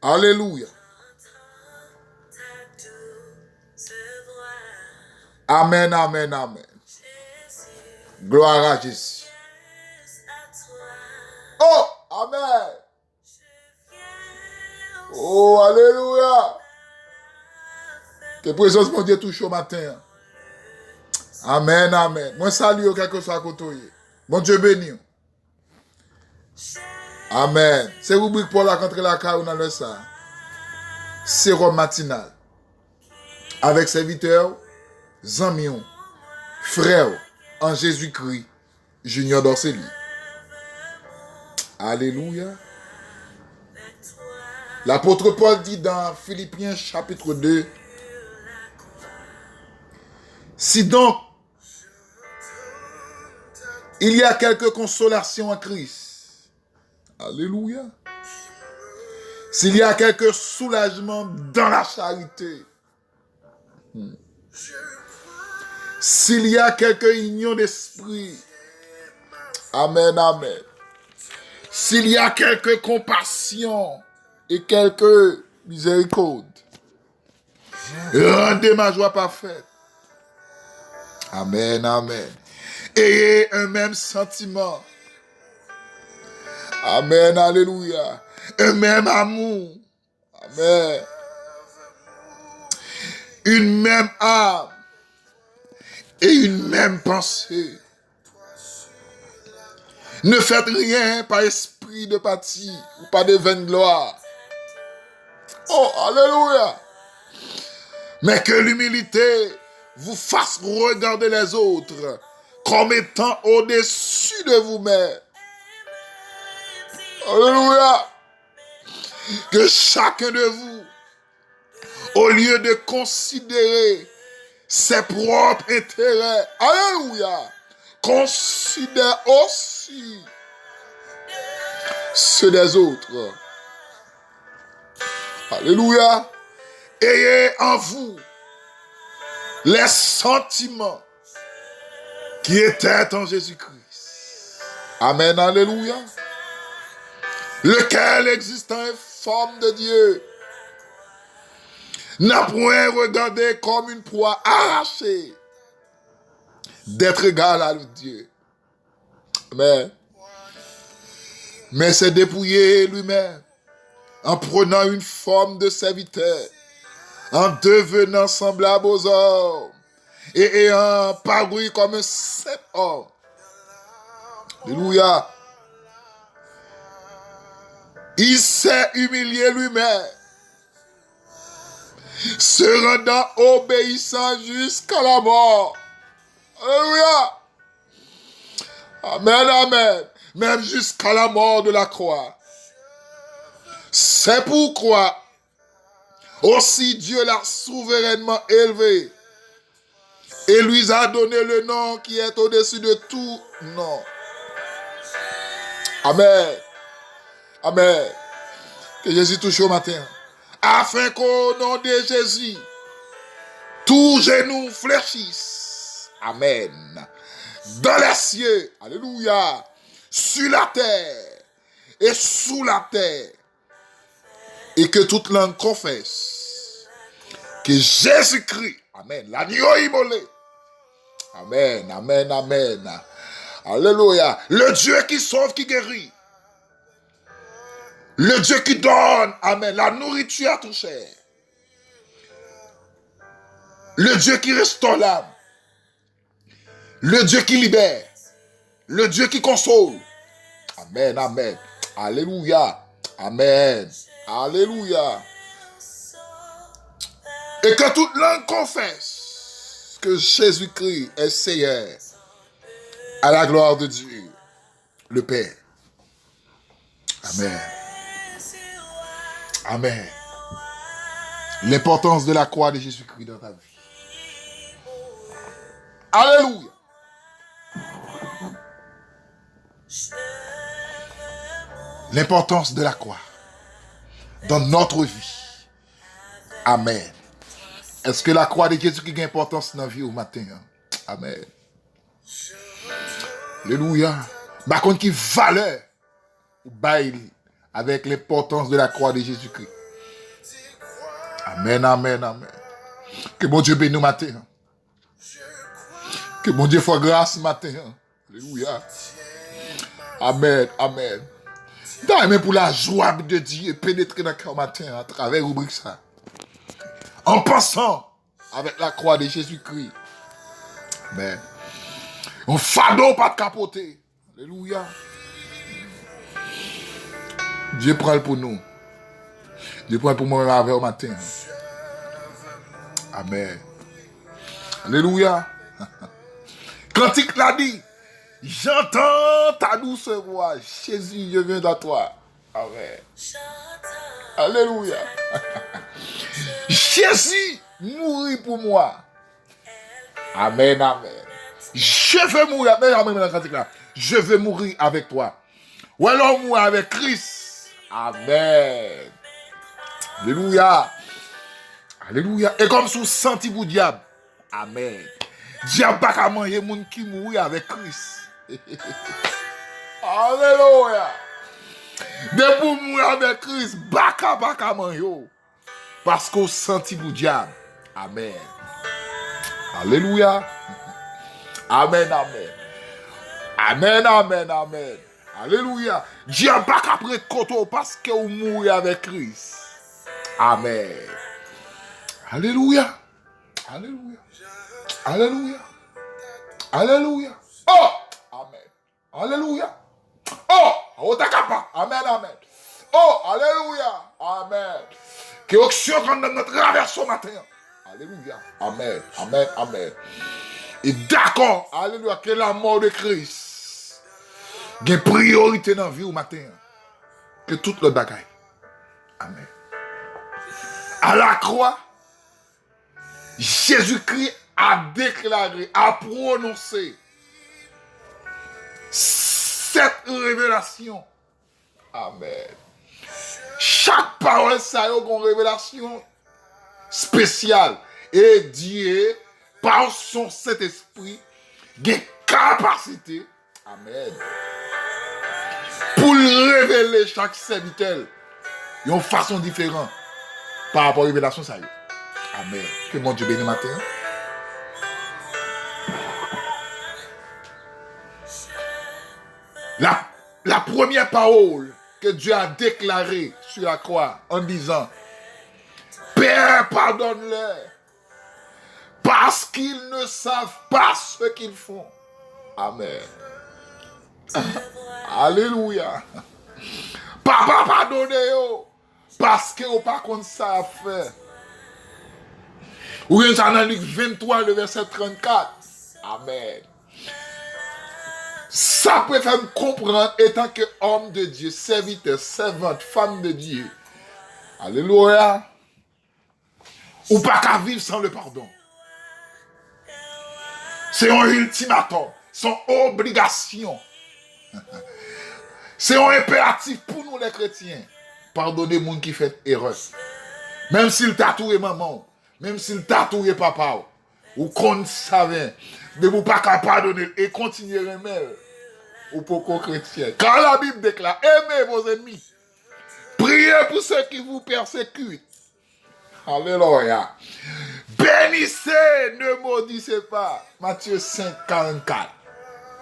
Alléluia. Amen, amen, amen. Gloire à Jésus. Oh, amen. Oh, alléluia. Que présence mon Dieu touche au matin. Amen, amen. Moi salue quelque soit à côté. Mon Dieu béni. Amen. C'est rubrique pour la contre la caille dans le ça. Sérum matinal. Avec serviteurs, amis, frères en Jésus-Christ, Junior Dorsely. Alléluia. L'apôtre Paul dit dans Philippiens chapitre 2, si donc il y a quelque consolation en Christ, alléluia, s'il y a quelque soulagement dans la charité, s'il y a quelque union d'esprit, amen, amen, s'il y a quelque compassion et quelque miséricorde, rendez ma joie parfaite. Amen, amen. Ayez un même sentiment. Amen, alléluia. Un même amour. Amen. Une même âme. Et une même pensée. Ne faites rien par esprit de parti ou par de vaine gloire. Oh, alléluia. Mais que l'humilité vous fasse regarder les autres comme étant au-dessus de vous-même. Alléluia. Que chacun de vous, au lieu de considérer ses propres intérêts, alléluia, considère aussi ceux des autres. Alléluia. Ayez en vous les sentiments qui étaient en Jésus-Christ. Amen, alléluia. Lequel existant en forme de Dieu n'a point regardé comme une proie arrachée d'être égal à Dieu. Amen. Mais s'est dépouillé lui-même en prenant une forme de serviteur, en devenant semblable aux hommes et ayant paru comme un simple homme. Alléluia. Il s'est humilié lui-même, se rendant obéissant jusqu'à la mort. Alléluia. Amen, amen. Même jusqu'à la mort de la croix. C'est pourquoi aussi Dieu l'a souverainement élevé et lui a donné le nom qui est au-dessus de tout nom. Amen. Amen. Que Jésus touche au matin. Afin qu'au nom de Jésus, tous genoux fléchissent. Amen. Dans les cieux. Alléluia. Sur la terre et sous la terre. Et que toute langue confesse que Jésus-Christ, amen, l'agneau immolé, amen, amen, amen, alléluia, le Dieu qui sauve, qui guérit, le Dieu qui donne, amen, la nourriture à tout chair, le Dieu qui restaure l'âme, le Dieu qui libère, le Dieu qui console, amen, amen, alléluia, amen. Alléluia. Et que toute langue confesse que Jésus-Christ est Seigneur à la gloire de Dieu, le Père. Amen. Amen. L'importance de la croix de Jésus-Christ dans ta vie. Alléluia. L'importance de la croix dans notre vie. Amen. Est-ce que la croix de Jésus qui a importance dans la vie au matin? Amen. Alléluia. Par contre, qui valeur avec l'importance de la croix de Jésus-Christ. Amen, amen, amen. Que bon Dieu bénisse nous matin. Que bon Dieu fasse grâce matin. Alléluia. Amen, amen. D'ailleurs, pour la joie de Dieu pénétrer dans le cœur matin à travers rubrique ça. En passant avec la croix de Jésus-Christ. Amen. Un fardeau pas de capoter. Alléluia. Dieu prend pour nous. Dieu prend pour moi avec au matin. Amen. Alléluia. Cantique l'a dit. J'entends ta douce voix. Jésus, je viens à toi. Amen. Alléluia. Jésus mourit pour moi. Amen, amen. Je veux mourir. Je veux mourir avec toi. Ou alors mourir avec Christ. Amen. Alléluia. Alléluia. Et comme sous senti pour diable. Amen. Diable pas qu'à manger moun qui mourit avec Christ. Alléluia. De pour mourir avec Christ, baka manger. Parce qu'on senti pour diable. Amen. Alléluia. Amen, amen. Amen, amen, amen. Alléluia. Diable pas qu'après koto parce que vous mourrez avec Christ. Amen. Alléluia. Alléluia. Alléluia. Alléluia. Oh! Amen. Alléluia. Oh! Otakapa. Amen, amen. Oh! Alléluia. Amen. Que l'onction quand notre traverse ce matin. Alléluia. Amen. Amen. Amen. Et d'accord. Alléluia. Que la mort de Christ a priorité dans la vie au matin. Que toute le bagaille. Amen. À la croix, Jésus-Christ a déclaré, a prononcé cette révélation. Amen. Chaque parole, ça a une révélation spéciale. Et Dieu, par son Saint-Esprit, a une capacité. Amen. Pour révéler chaque serviteur d'une façon différente par rapport à la révélation. Ça y est. Amen. Que mon Dieu bénisse matin. La première parole que Dieu a déclarée sur la croix en disant Père, pardonne-leur parce qu'ils ne savent pas ce qu'ils font. Amen. Alléluia. Papa, pardonnez-vous parce que vous ne pas comme ça à faire. Ou bien ça dans Luc 23, le verset 34. Amen. Ça peut faire me comprendre, étant que homme de Dieu, serviteur, servante, femme de Dieu. Alléluia. Ou pas qu'à vivre sans le pardon. C'est un ultimatum. C'est une obligation. C'est un impératif pour nous les chrétiens. Pardonnez les gens qui fait erreur. Même s'il t'a tué maman, même s'il t'a tué papa, ou qu'on savait, ne vous pas qu'à pardonner et continuer à aimer. Ou pour chrétien. Quand la Bible déclare, aimez vos ennemis. Priez pour ceux qui vous persécutent. Alléluia. Bénissez, ne maudissez pas. Matthieu 5, 44.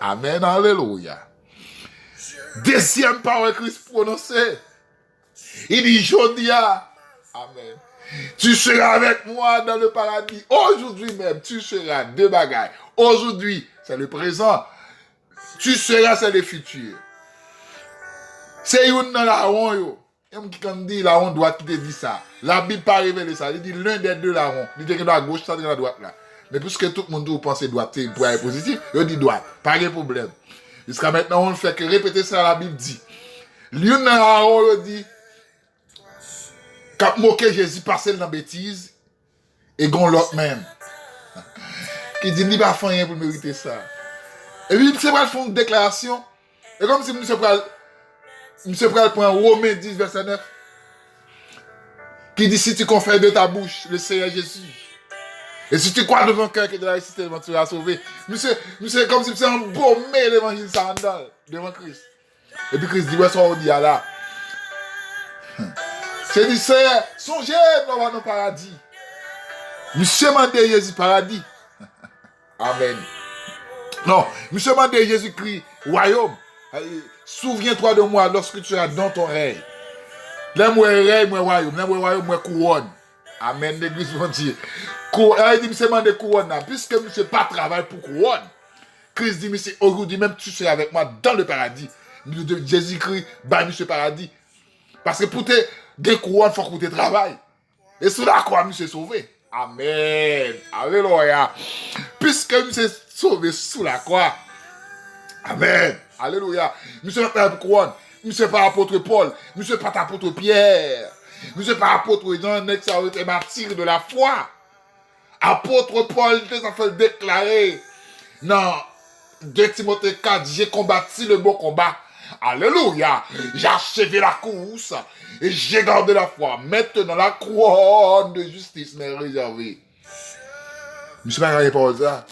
Amen, alléluia. Deuxième parole Christ prononcée. Il dit, Jodia. Amen. Tu seras avec moi dans le paradis. Aujourd'hui même, tu seras deux bagailles. Aujourd'hui, c'est le présent. Tu seras, c'est le futur. C'est une dans la ronde. Quand dit la ronde droite qui te dit ça. La Bible pas révélé ça. Il dit l'un des deux la ronde. Il dit que la gauche, ça dans la droite là. Mais puisque tout le monde pense droite, c'est pour être positif, il dit droite. Pas de problème. Jusqu'à maintenant, on ne fait que répéter ça, la Bible dit. L'une dans la ronde dit, quand moquer Jésus passait dans la bêtise, et gon l'autre même. Qui dit, il va faire rien pour mériter ça. Et puis, M. Pral fait une déclaration. Et comme si M. Pral prend Romains 10, verset 9. Qui dit, si tu confères de ta bouche le Seigneur Jésus. Et si tu crois de ton cœur que de la récité, tu seras sauvé. Monsieur, comme si tu embaumé l'évangile devant Christ. Et puis Christ dit, ouais, ça on dit là. C'est dit, c'est songez dans le paradis. Monsieur m'a dit Jésus paradis. Amen. Non, monsieur m'a dit Jésus-Christ, royaume. Souviens-toi de moi lorsque tu es dans ton règne. Là, moi, règne, moi, royaume. Là, moi, royaume, moi, couronne. Amen, l'église entière. Il dit, monsieur m'a dit couronne. Puisque monsieur pas travail pour couronne. Christ dit, monsieur, aujourd'hui même, tu seras avec moi dans le paradis. Jésus-Christ, bah, monsieur paradis. Parce que pour te des couronnes, il faut que tu travailles. Et sous la croix, monsieur est sauvé. Amen. Alléluia. Puisque monsieur est sauvé sous la croix. Amen. Alléluia. Monsieur n'est pas la couronne. Monsieur n'est pas apôtre Paul. Monsieur n'est pas apôtre Pierre. Monsieur n'est pas apôtre Jean, qui a été martyr de la foi. Apôtre Paul, il a fait déclarer. Non. 2 Timothée 4, j'ai combattu le bon combat. Alléluia. J'ai achevé la course et j'ai gardé la foi. Maintenant, la couronne de justice m'est réservée. Je ne sais pas répondre à ça.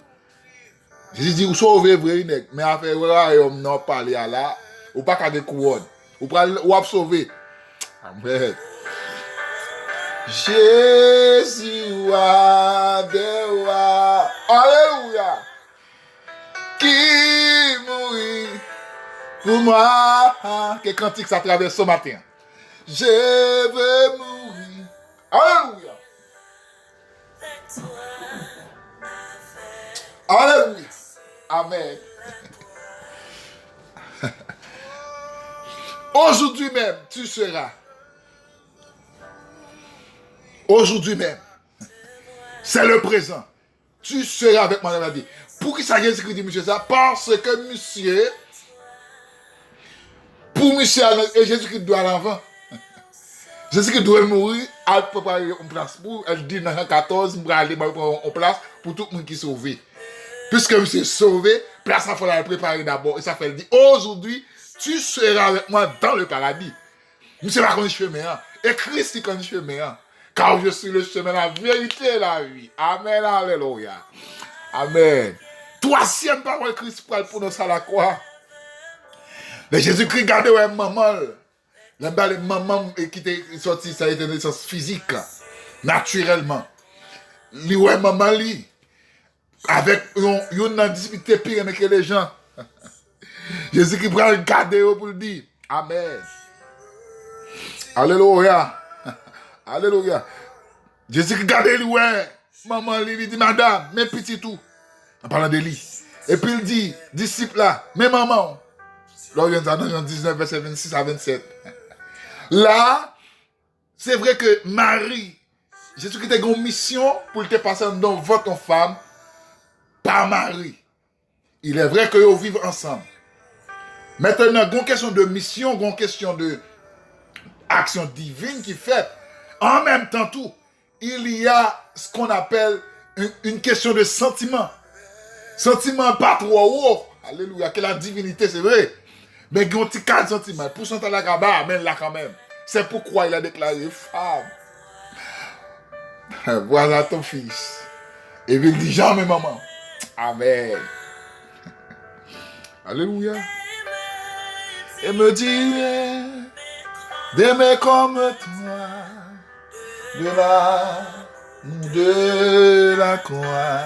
Jésus dit, vous sauvez vrai, mais après, vous n'avez pas parlé à là. Ou pas qu'à des couronnes. Ou avez sauvé. Amen. Jésus, alléluia. Qui mourit pour moi. Quel cantique ça traverse ce matin. Je veux mourir. Alléluia. Alléluia. Amen. Aujourd'hui même, tu seras. Aujourd'hui même. C'est le présent. Tu seras avec moi dans la vie. Pour qui ça Jésus-Christ dit monsieur ça? Parce que monsieur, pour monsieur, et Jésus-Christ doit à l'avant. Jésus-Christ doit mourir, elle prépare une place pour, elle dit dans 14, je vais aller en place pour tout le monde qui est sauvé. Puisque monsieur est sauvé, place il faut la préparer d'abord. Et ça fait, elle dit, aujourd'hui, tu seras avec moi dans le paradis. Monsieur va connaître le chemin. Et Christ il connaît le chemin. Car je suis le chemin, la vérité et la vie. Amen, alléluia. Amen. Troisième parole Christ pour nous à la croix. Le Jésus-Christ gardait ouais maman. Les mamans qui étaient sortis, ça a été une naissance physique, naturellement. Lui ouais maman lui. Avec une difficulté pire que les gens. Jésus-Christ prend le garder pour le dire. Amen. Alléluia. Alléluia. Jésus-Christ gardait lui ouais. Maman lui dit madame, mes petits tout. En parlant de lui. Et puis il dit, disciple là, mes mamans. Là, on vient dans 19, verset 26 à 27. Là, c'est vrai que Marie, Jésus-Christ a une mission pour te passer dans votre femme par Marie. Il est vrai que vous vivez ensemble. Maintenant, il y a une question de mission, une question de action divine qui fait. En même temps, tout, il y a ce qu'on appelle une question de sentiment. Sentiment pas trop haut. Alléluia, que la divinité, c'est vrai. Mais il y a un petit 4 cm. Pour sentir la gaba, mais là quand même. C'est pourquoi il a déclaré femme. Voilà ton fils. Et il dit jamais maman. Amen. Alléluia. Et me dit d'aimer comme toi de la croix.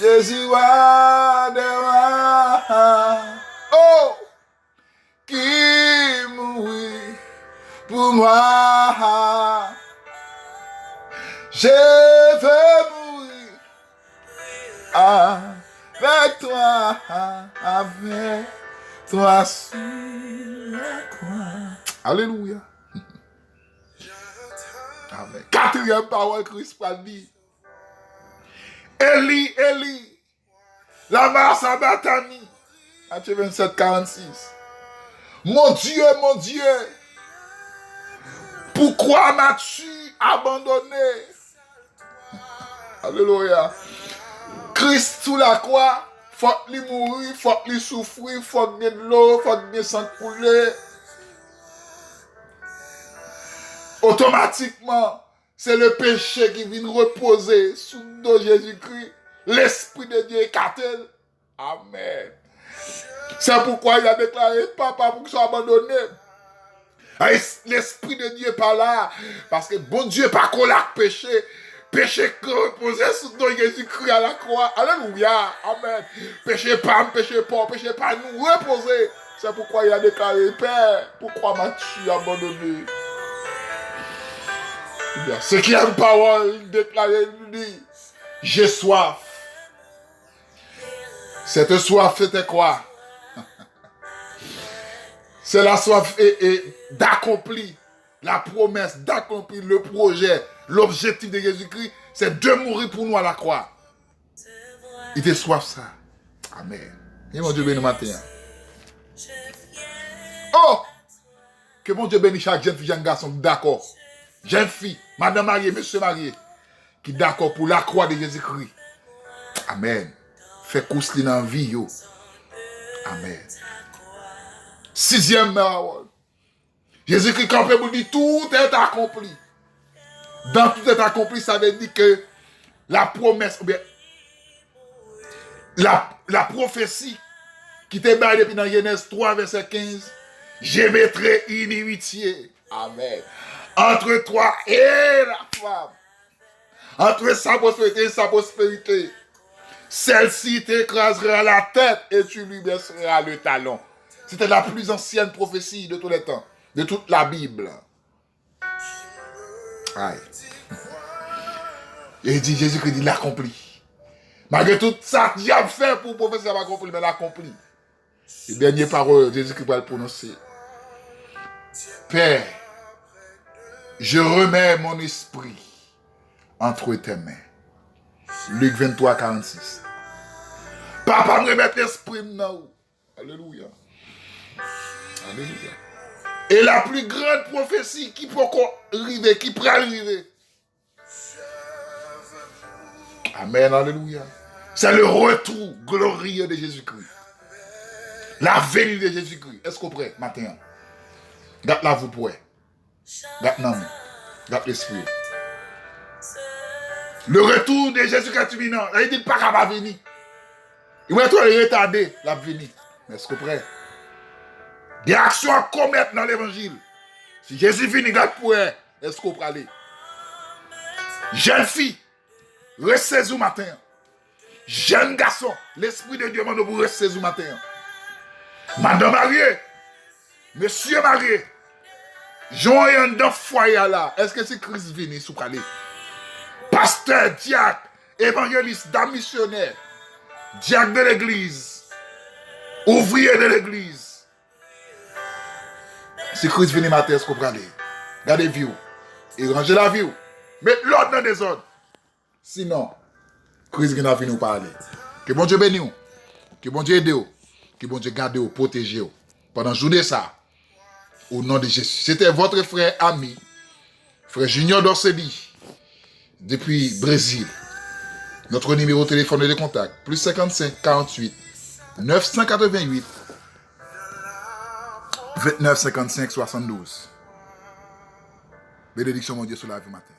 Jésus wa de moi, oh, qui mourit pour moi. Je veux mourir avec toi sur la croix. Alléluia. Amen. Quatrième parole, Christ va dire. Eli, Eli, lama sabachthani. Matthieu 27, 46. Mon Dieu, pourquoi m'as-tu abandonné? Alléluia. Christ sous la croix, faut qu'il mourir, faut qu'il souffrir, faut qu'il y ait de l'eau, faut qu'il y ait sang couler. Automatiquement, c'est le péché qui vient reposer sous le dos de Jésus-Christ. L'Esprit de Dieu écarté. Amen. C'est pourquoi il a déclaré, papa, pour qu'il soit abandonné. L'Esprit de Dieu pas là. Parce que bon Dieu pas qu'on l'a péché. Péché que reposé sous nos Jésus-Christ à la croix. Alléluia. Amen. Péché pas nous reposer. C'est pourquoi il a déclaré, Père, pourquoi m'as-tu abandonné? Ce qui a une parole déclarée, il dit, j'ai soif. Cette soif, c'était quoi? C'est la soif d'accomplir la promesse, d'accomplir le projet, l'objectif de Jésus-Christ, c'est de mourir pour nous à la croix. Il était soif ça. Amen. Et mon Dieu bénisse matin. Oh! Que mon Dieu bénisse chaque jeune fille, jeune garçon, d'accord. Jeune fille, madame mariée, monsieur marié, qui d'accord pour la croix de Jésus-Christ. Amen. Fait course dans la vie, yo. Amen. 6e parole. Jésus-Christ campé pour dire tout est accompli. Dans tout est accompli, ça veut dire que la promesse, ou bien la prophétie qui était baillée depuis dans Genèse 3, verset 15, je mettrai inimitié. Amen. Entre toi et la femme. Entre sa prospérité et sa prospérité. Celle-ci t'écrasera la tête et tu lui baisseras le talon. C'était la plus ancienne prophétie de tous les temps, de toute la Bible. Aïe. Et il dit, Jésus-Christ dit, l'accomplit. Malgré tout ça, diable fait pour prophétie, accompli, mais l'accomplit. Les dernières paroles, Jésus-Christ va le prononcer. Père, je remets mon esprit entre tes mains. Luc 23, 46. Papa me remet l'esprit maintenant. Alléluia. Alléluia. Et la plus grande prophétie qui peut arriver, qui peut arriver. Amen, alléluia. C'est le retour glorieux de Jésus-Christ. La venue de Jésus-Christ. Est-ce qu'on prêt matin? Gâte la vous pouvez. Gâte non. Gâte l'esprit. Le retour de Jésus-Christ imminent. Il dit pas qu'il va venir. Il va être retardé, la venue. Est-ce qu'on prêt? Des actions à commettre dans l'évangile. Si Jésus vient, gâte pour elle. Est-ce qu'on peut aller? Jeune fille, restez au matin. Jeune garçon, l'Esprit de Dieu m'a dit pour rester au matin. Madame mariée, monsieur marié, Jean et un dans foyer là. Est-ce que c'est Christ venu sous aller? Pasteur, diacre, évangéliste, dame missionnaire, diacre de l'église, ouvrier de l'église. Si Christ venu matin, est-ce qu'on peut aller? Gardez vie et rangez la vie. Mettez l'ordre dans des ordres. Sinon, Christ vient venir nous parler. Que bon Dieu bénisse. Que bon Dieu aide. Que bon Dieu garde, protège. Pendant journée ça, au nom de Jésus. C'était votre frère ami, frère Junior Dorseli, depuis Brésil. Notre numéro de téléphone de contact, plus 55 48 988 29 55 72. Bénédiction mon Dieu sur la vie matin.